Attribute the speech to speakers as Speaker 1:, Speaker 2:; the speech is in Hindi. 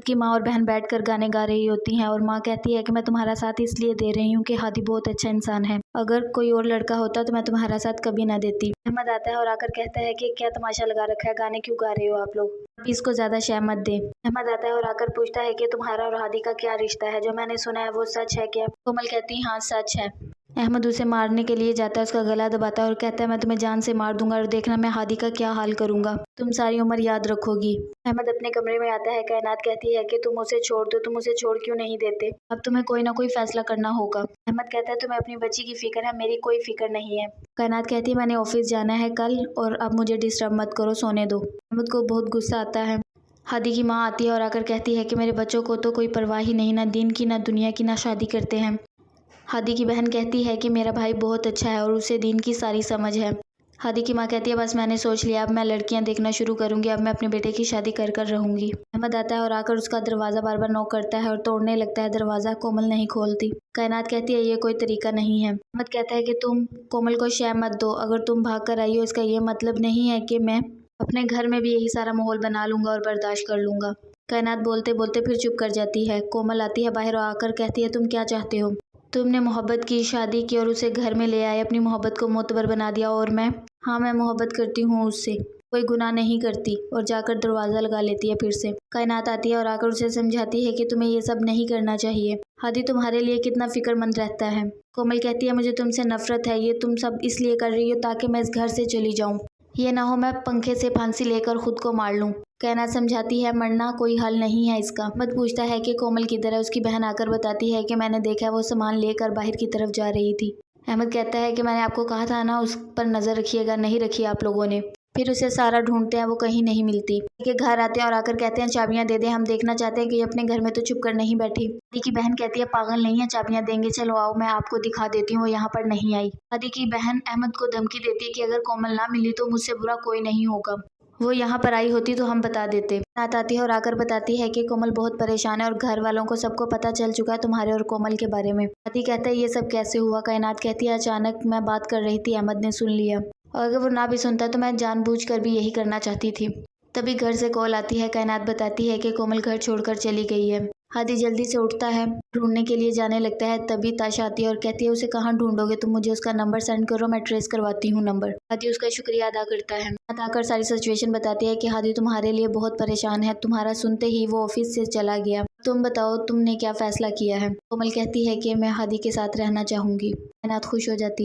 Speaker 1: की माँ और बहन बैठकर गाने गा रही होती हैं और माँ कहती है कि मैं तुम्हारा साथ इसलिए दे रही हूँ कि हादी बहुत अच्छा इंसान है, अगर कोई और लड़का होता तो मैं तुम्हारा साथ कभी ना देती। अहमद आता है और आकर कहता है कि क्या तमाशा लगा रखा है, गाने क्यों गा रहे हो आप लोग, अभी इसको ज्यादा शय मत दे। अहमद आता है और आकर पूछता है कि तुम्हारा और हादी का क्या रिश्ता है, जो मैंने सुना है वो सच है क्या? कोमल कहती है हाँ सच है। अहमद उसे मारने के लिए जाता है, उसका गला दबाता है और कहता है मैं तुम्हें जान से मार दूंगा और देखना मैं हादी का क्या हाल करूंगा, तुम सारी उम्र याद रखोगी। अहमद अपने कमरे में आता है। कायनात कहती है कि तुम उसे छोड़ दो, तुम उसे छोड़ क्यों नहीं देते, अब तुम्हें कोई ना कोई फैसला करना होगा। अहमद कहता है तुम्हें अपनी बच्ची की फिक्र है, मेरी कोई फिक्र नहीं है। कायनात कहती है मैंने ऑफिस जाना है कल और अब मुझे डिस्टर्ब मत करो, सोने दो। अहमद को बहुत गुस्सा आता है। हादी की माँ आती है और आकर कहती है कि मेरे बच्चों को तो कोई परवाह ही नहीं, ना दीन की ना दुनिया की, ना शादी करते हैं। हादी की बहन कहती है कि मेरा भाई बहुत अच्छा है और उसे दीन की सारी समझ है। हादी की माँ कहती है बस मैंने सोच लिया, अब मैं लड़कियां देखना शुरू करूंगी, अब मैं अपने बेटे की शादी कर कर रहूंगी। अहमद आता है और आकर उसका दरवाज़ा बार बार नॉक करता है और तोड़ने लगता है दरवाज़ा। कोमल नहीं खोलती। कायनात कहती है ये कोई तरीका नहीं है। अहमद कहता है कि तुम कोमल को शय मत दो, अगर तुम भाग कर आई हो इसका ये मतलब नहीं है कि मैं अपने घर में भी यही सारा माहौल बना लूंगा और बर्दाश्त कर लूंगा। कायनात बोलते बोलते फिर चुप कर जाती है। कोमल आती है बाहर और आकर कहती है तुम क्या चाहते हो, तुमने मोहब्बत की, शादी की और उसे घर में ले आए, अपनी मोहब्बत को मोतबर बना दिया और मैं, हाँ मैं मोहब्बत करती हूँ उससे, कोई गुनाह नहीं करती, और जाकर दरवाज़ा लगा लेती है फिर से। कायनात आती है और आकर उसे समझाती है कि तुम्हें ये सब नहीं करना चाहिए, हादी तुम्हारे लिए कितना फिक्रमंद रहता है। कोमल कहती है मुझे तुमसे नफरत है, ये तुम सब इसलिए कर रही हो ताकि मैं इस घर से चली जाऊँ, ये ना हो मैं पंखे से फांसी लेकर खुद को मार लूँ। कायनात समझाती है मरना कोई हल नहीं है इसका। अहमद पूछता है कि कोमल किधर है, उसकी बहन आकर बताती है कि मैंने देखा है वो सामान लेकर बाहर की तरफ जा रही थी। अहमद कहता है कि मैंने आपको कहा था ना उस पर नजर रखिएगा, नहीं रखी आप लोगों ने। फिर उसे सारा ढूंढते हैं, वो कहीं नहीं मिलती। के घर आते हैं और आकर कहते हैं चाबियां दे दे, हम देखना चाहते हैं कि अपने घर में तो चुप कर नहीं बैठी। हादी की बहन कहती है पागल नहीं है, चाबियां देंगे, चलो आओ मैं आपको दिखा देती हूँ, वो यहाँ पर नहीं आई। हादी की बहन अहमद को धमकी देती है कि अगर कोमल ना मिली तो मुझसे बुरा कोई नहीं होगा, वो यहाँ पर आई होती तो हम बता देते। रात आती है और आकर बताती है कि कोमल बहुत परेशान है और घर वालों को सबको पता चल चुका है तुम्हारे और कोमल के बारे में। हादी कहता है ये सब कैसे हुआ? कायनात कहती है अचानक मैं बात कर रही थी, अहमद ने सुन लिया, और अगर वो ना भी सुनता तो मैं जानबूझकर भी यही करना चाहती थी। तभी घर से कॉल आती है। कायनात बताती है कि कोमल घर छोड़कर चली गई है। हादी जल्दी से उठता है, ढूंढने के लिए जाने लगता है। तभी ताशा आती है और कहती है उसे कहाँ ढूंढोगे तुम, मुझे उसका नंबर सेंड करो, मैं ट्रेस करवाती हूँ नंबर। हादी उसका शुक्रिया अदा करता है। आकर सारी सिचुएशन बताती है कि हादी तुम्हारे लिए बहुत परेशान है, तुम्हारा सुनते ही वो ऑफिस से चला गया, तुम बताओ तुमने क्या फैसला किया है। कोमल कहती है कि मैं हादी के साथ रहना चाहूंगी। कायनात खुश हो जाती है।